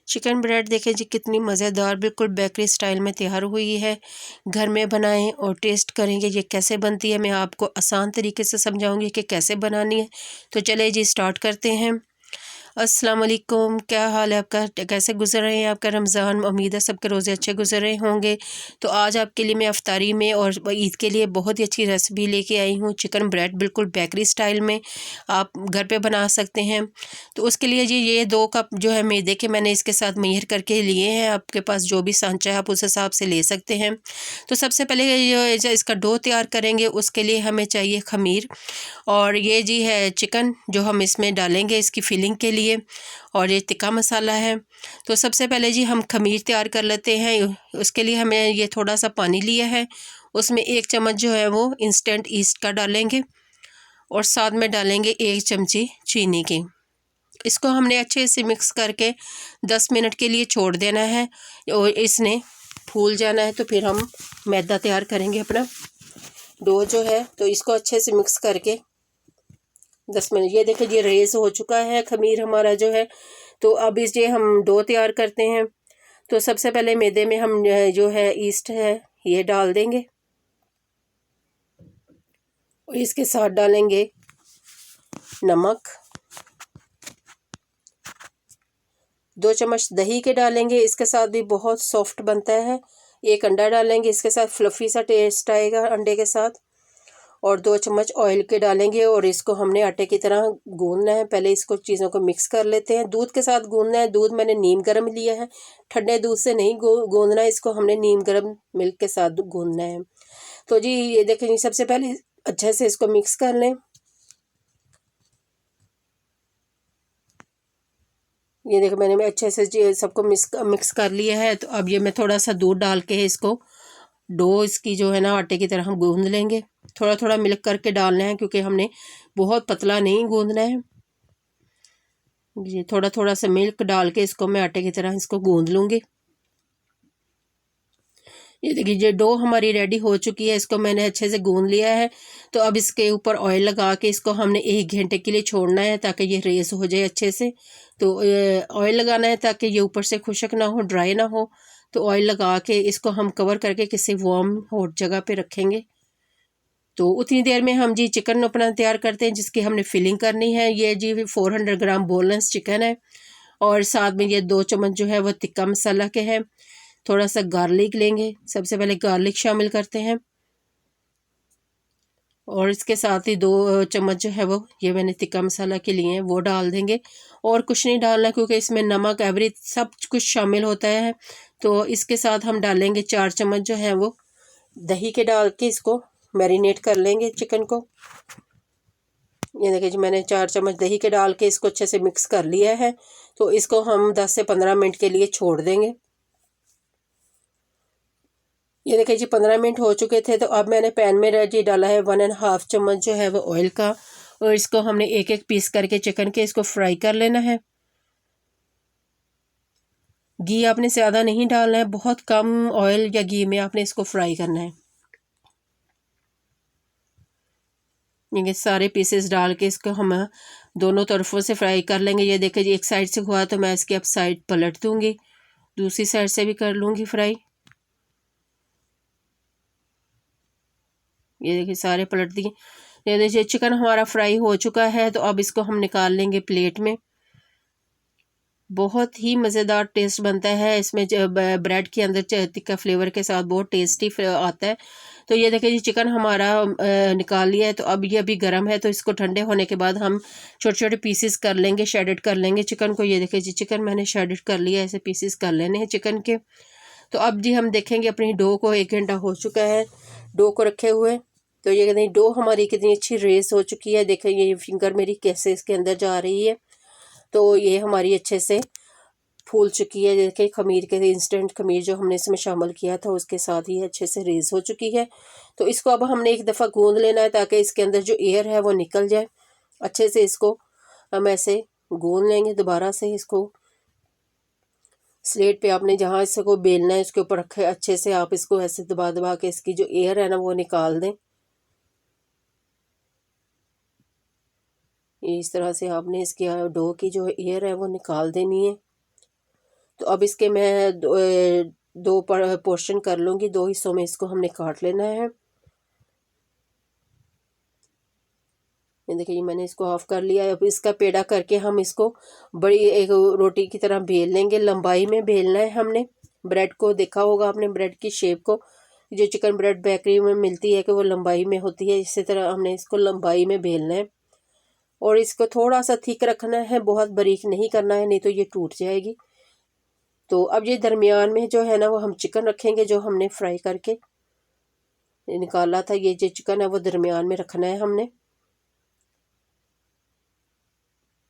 Chicken bread देखें जी कितनी मज़ेदार बिल्कुल बेकरी स्टाइल में तैयार हुई है। घर में बनाएं और टेस्ट करेंगे ये कैसे बनती है। मैं आपको आसान तरीके से समझाऊंगी कि कैसे बनानी है। तो चले जी स्टार्ट करते हैं। अस्सलाम वालेकुम, क्या हाल है आपका, कैसे गुजर रहे हैं आपका रमज़ान। उम्मीद है सबके रोज़े अच्छे गुजर रहे होंगे। तो आज आपके लिए मैं अफ्तारी में और ईद के लिए बहुत ही अच्छी रेसिपी लेके आई हूँ। चिकन ब्रेड बिल्कुल बेकरी स्टाइल में आप घर पे बना सकते हैं। तो उसके लिए जी ये 2 कप जो है मैदे के मैंने इसके साथ मेहर करके लिए हैं। आपके पास जो भी सांचा है आप उस हिसाब से ले सकते हैं। तो सबसे पहले ये इसका डो तैयार करेंगे, उसके लिए हमें चाहिए खमीर, और ये जी है चिकन जो हम इसमें डालेंगे इसकी फिलिंग के लिए, और ये टिक्का मसाला है। तो सबसे पहले जी हम खमीर तैयार कर लेते हैं। उसके लिए हमें ये थोड़ा सा पानी लिया है, उसमें 1 चम्मच जो है वो इंस्टेंट ईस्ट का डालेंगे, और साथ में डालेंगे 1 चमची चीनी की। इसको हमने अच्छे से मिक्स करके 10 मिनट के लिए छोड़ देना है, और इसने फूल जाना है। तो फिर हम मैदा तैयार करेंगे अपना डो जो है। तो इसको अच्छे से मिक्स करके 10 मिनट, ये देखिए ये रेस हो चुका है खमीर हमारा जो है। तो अब इस ये हम डो तैयार करते हैं। तो सबसे पहले मैदे में हम जो है ईस्ट है ये डाल देंगे, और इसके साथ डालेंगे नमक, 2 चम्मच दही के डालेंगे, इसके साथ भी बहुत सॉफ्ट बनता है। 1 अंडा डालेंगे, इसके साथ फ्लफ़ी सा टेस्ट आएगा अंडे के साथ। और 2 चम्मच ऑयल के डालेंगे, और इसको हमने आटे की तरह गूंदना है। पहले इसको चीज़ों को मिक्स कर लेते हैं। दूध के साथ गूंदना है। दूध मैंने नीम गर्म लिया है, ठंडे दूध से नहीं गूंदना है, इसको हमने नीम गर्म मिल्क के साथ गूंदना है। तो जी ये देखें, सबसे पहले अच्छे से इसको मिक्स कर लें। ये देखो मैंने अच्छे से सबको मिक्स कर लिया है। तो अब ये मैं थोड़ा सा दूध डाल के इसको डो इसकी जो है ना आटे की तरह हम गूंद लेंगे। थोड़ा थोड़ा मिल्क करके डालना है, क्योंकि हमने बहुत पतला नहीं गूंदना है। ये थोड़ा थोड़ा सा मिल्क डाल के इसको मैं आटे की तरह इसको गूंद लूँगी। ये देखिए ये डो हमारी रेडी हो चुकी है, इसको मैंने अच्छे से गूंद लिया है। तो अब इसके ऊपर ऑयल लगा के इसको हमने 1 घंटे के लिए छोड़ना है, ताकि ये रेस हो जाए अच्छे से। तो ऑयल लगाना है ताकि ये ऊपर से खुश्क ना हो, ड्राई ना हो। तो ऑयल लगा के इसको हम कवर करके किसी वार्म हॉट जगह पे रखेंगे। तो उतनी देर में हम जी चिकन अपना तैयार करते हैं, जिसकी हमने फिलिंग करनी है। ये जी 400 ग्राम बोनलेस चिकन है, और साथ में ये 2 चम्मच जो है वो टिक्का मसाला के हैं। थोड़ा सा गार्लिक लेंगे, सबसे पहले गार्लिक शामिल करते हैं, और इसके साथ ही 2 चम्मच जो है वो ये मैंने टिक्का मसाला के लिए हैं वो डाल देंगे। और कुछ नहीं डालना, क्योंकि इसमें नमक एवरी सब कुछ शामिल होता है। तो इसके साथ हम डालेंगे 4 चम्मच जो है वो दही के डाल के इसको मैरिनेट कर लेंगे चिकन को। ये देखिए जी मैंने 4 चम्मच दही के डाल के इसको अच्छे से मिक्स कर लिया है। तो इसको हम 10 से 15 मिनट के लिए छोड़ देंगे। ये देखिए जी 15 मिनट हो चुके थे। तो अब मैंने पैन में जी डाला है 1.5 चम्मच जो है वो ऑयल का, और इसको हमने एक एक पीस करके चिकन के इसको फ्राई कर लेना है। घी आपने ज़्यादा नहीं डालना है, बहुत कम ऑयल या घी में आपने इसको फ्राई करना है। ये सारे पीसेस डाल के इसको हम दोनों तरफों से फ्राई कर लेंगे। ये देखिए जी एक साइड से हुआ तो मैं इसकी अब साइड पलट दूंगी, दूसरी साइड से भी कर लूँगी फ्राई। ये देखिए सारे पलट दिए। ये देखिए चिकन हमारा फ्राई हो चुका है। तो अब इसको हम निकाल लेंगे प्लेट में। बहुत ही मज़ेदार टेस्ट बनता है इसमें, ब्रेड के अंदर टिक्का फ्लेवर के साथ बहुत टेस्टी आता है। तो ये देखिए जी चिकन हमारा निकाल लिया है। तो अब ये अभी गर्म है, तो इसको ठंडे होने के बाद हम छोटे छोटे पीसेस कर लेंगे, शेडेड कर लेंगे चिकन को। ये देखिए जी चिकन मैंने शेडेड कर लिया, ऐसे पीसेस कर लेने हैं चिकन के। तो अब जी हम देखेंगे अपनी डो को, 1 घंटा हो चुका है डो को रखे हुए। तो ये कहते हैं डो हमारी कितनी अच्छी रेस हो चुकी है। देखें ये फिंगर मेरी कैसे इसके अंदर जा रही है। तो ये हमारी अच्छे से फूल चुकी है। देखिए खमीर के इंस्टेंट खमीर जो हमने इसमें शामिल किया था उसके साथ ही अच्छे से रेस हो चुकी है। तो इसको अब हमने एक दफ़ा गूंद लेना है, ताकि इसके अंदर जो एयर है वो निकल जाए। अच्छे से इसको हम ऐसे गूंद लेंगे। दोबारा से इसको स्लेट पे आपने जहाँ इसको बेलना है उसके ऊपर रखे, अच्छे से आप इसको ऐसे दबा दबा के इसकी जो एयर है ना वो निकाल दें। इस तरह से आपने इसकी डो की जो एयर है वो निकाल देनी है। तो अब इसके मैं दो पोर्शन कर लूँगी, 2 हिस्सों में इसको हमने काट लेना है। ये देखिए मैंने इसको ऑफ कर लिया है। अब इसका पेड़ा करके हम इसको बड़ी एक रोटी की तरह बेल लेंगे। लंबाई में बेलना है हमने। ब्रेड को देखा होगा आपने, ब्रेड की शेप को, जो चिकन ब्रेड बेकरी में मिलती है कि वो लंबाई में होती है, इसी तरह हमने इसको लंबाई में बेलना है। और इसको थोड़ा सा थिक रखना है, बहुत बारीक नहीं करना है, नहीं तो ये टूट जाएगी। तो अब ये दरमियान में जो है ना, वो हम चिकन रखेंगे जो हमने फ्राई करके निकाला था। ये जो चिकन है वो दरमियान में रखना है हमने।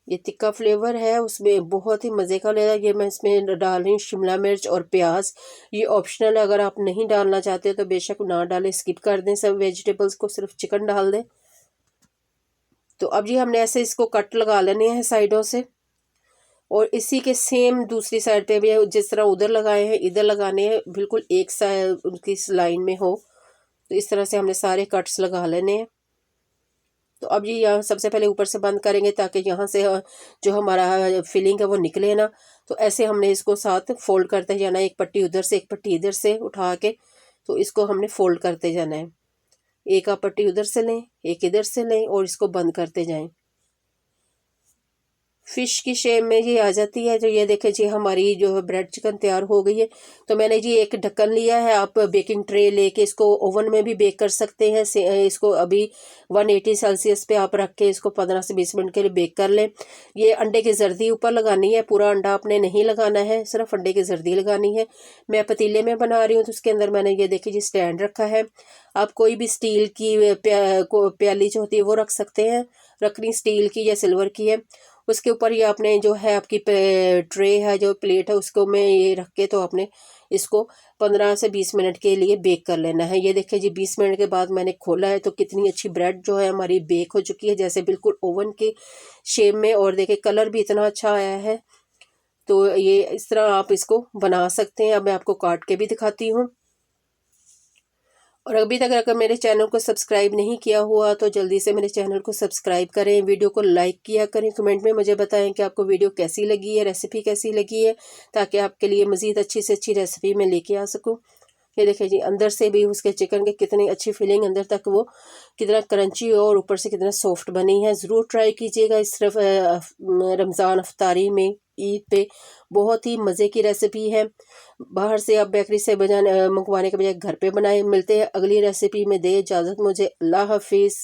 ये तिक्का फ्लेवर है, उसमें बहुत ही मज़े का लगेगा। ये मैं इसमें डाल रही हूँ शिमला मिर्च और प्याज। ये ऑप्शनल है, अगर आप नहीं डालना चाहते तो बेशक ना डालें, स्किप कर दें सब वेजिटेबल्स को, सिर्फ चिकन डाल दें। तो अब ये हमने ऐसे इसको कट लगा लेने हैं साइडों से, और इसी के सेम दूसरी साइड पे भी जिस तरह उधर लगाए हैं इधर लगाने हैं, बिल्कुल एक साइड उनकी लाइन में हो। तो इस तरह से हमने सारे कट्स लगा लेने हैं। तो अब ये यहाँ सबसे पहले ऊपर से बंद करेंगे ताकि यहाँ से जो हमारा फिलिंग है वो निकले ना। तो ऐसे हमने इसको साथ फोल्ड करते जाना है, एक पट्टी उधर से एक पट्टी इधर से उठा के, तो इसको हमने फोल्ड करते जाना है। एक आप पट्टी उधर से लें, एक इधर से लें, और इसको बंद करते जाएं। फिश की शेप में ये आ जाती है। तो ये देखें जी हमारी जो ब्रेड चिकन तैयार हो गई है। तो मैंने जी एक ढक्कन लिया है, आप बेकिंग ट्रे लेके इसको ओवन में भी बेक कर सकते हैं। इसको अभी 180 सेल्सियस पे आप रख के इसको 15 से 20 मिनट के लिए बेक कर लें। ये अंडे की जर्दी ऊपर लगानी है, पूरा अंडा आपने नहीं लगाना है, सिर्फ अंडे की जर्दी लगानी है। मैं पतीले में बना रही हूँ, तो उसके अंदर मैंने ये देखिए जी स्टैंड रखा है। आप कोई भी स्टील की प्याली जो होती है वो रख सकते हैं, रखनी स्टील की या सिल्वर की है। उसके ऊपर ये आपने जो है आपकी ट्रे है, जो प्लेट है, उसको मैं ये रख के तो आपने इसको 15 से 20 मिनट के लिए बेक कर लेना है। ये देखिए जी 20 मिनट के बाद मैंने खोला है, तो कितनी अच्छी ब्रेड जो है हमारी बेक हो चुकी है, जैसे बिल्कुल ओवन के शेप में। और देखिए कलर भी इतना अच्छा आया है। तो ये इस तरह आप इसको बना सकते हैं। अब मैं आपको काट के भी दिखाती हूँ। और अभी तक अगर मेरे चैनल को सब्सक्राइब नहीं किया हुआ तो जल्दी से मेरे चैनल को सब्सक्राइब करें, वीडियो को लाइक किया करें, कमेंट में मुझे बताएं कि आपको वीडियो कैसी लगी है, रेसिपी कैसी लगी है, ताकि आपके लिए मज़ीद अच्छी से अच्छी रेसिपी मैं लेके आ सकूं। ये देखिए जी अंदर से भी उसके चिकन के कितनी अच्छी फीलिंग, अंदर तक वो कितना क्रंची और ऊपर से कितना सॉफ्ट बनी है। ज़रूर ट्राई कीजिएगा इस तरफ रमज़ान अफ्तारी में, ईद पे बहुत ही मज़े की रेसिपी है। बाहर से आप बेकरी से मंगवाने के बजाय घर पे बनाए। मिलते हैं अगली रेसिपी में। दे इजाज़त मुझे। अल्लाह हाफिज़।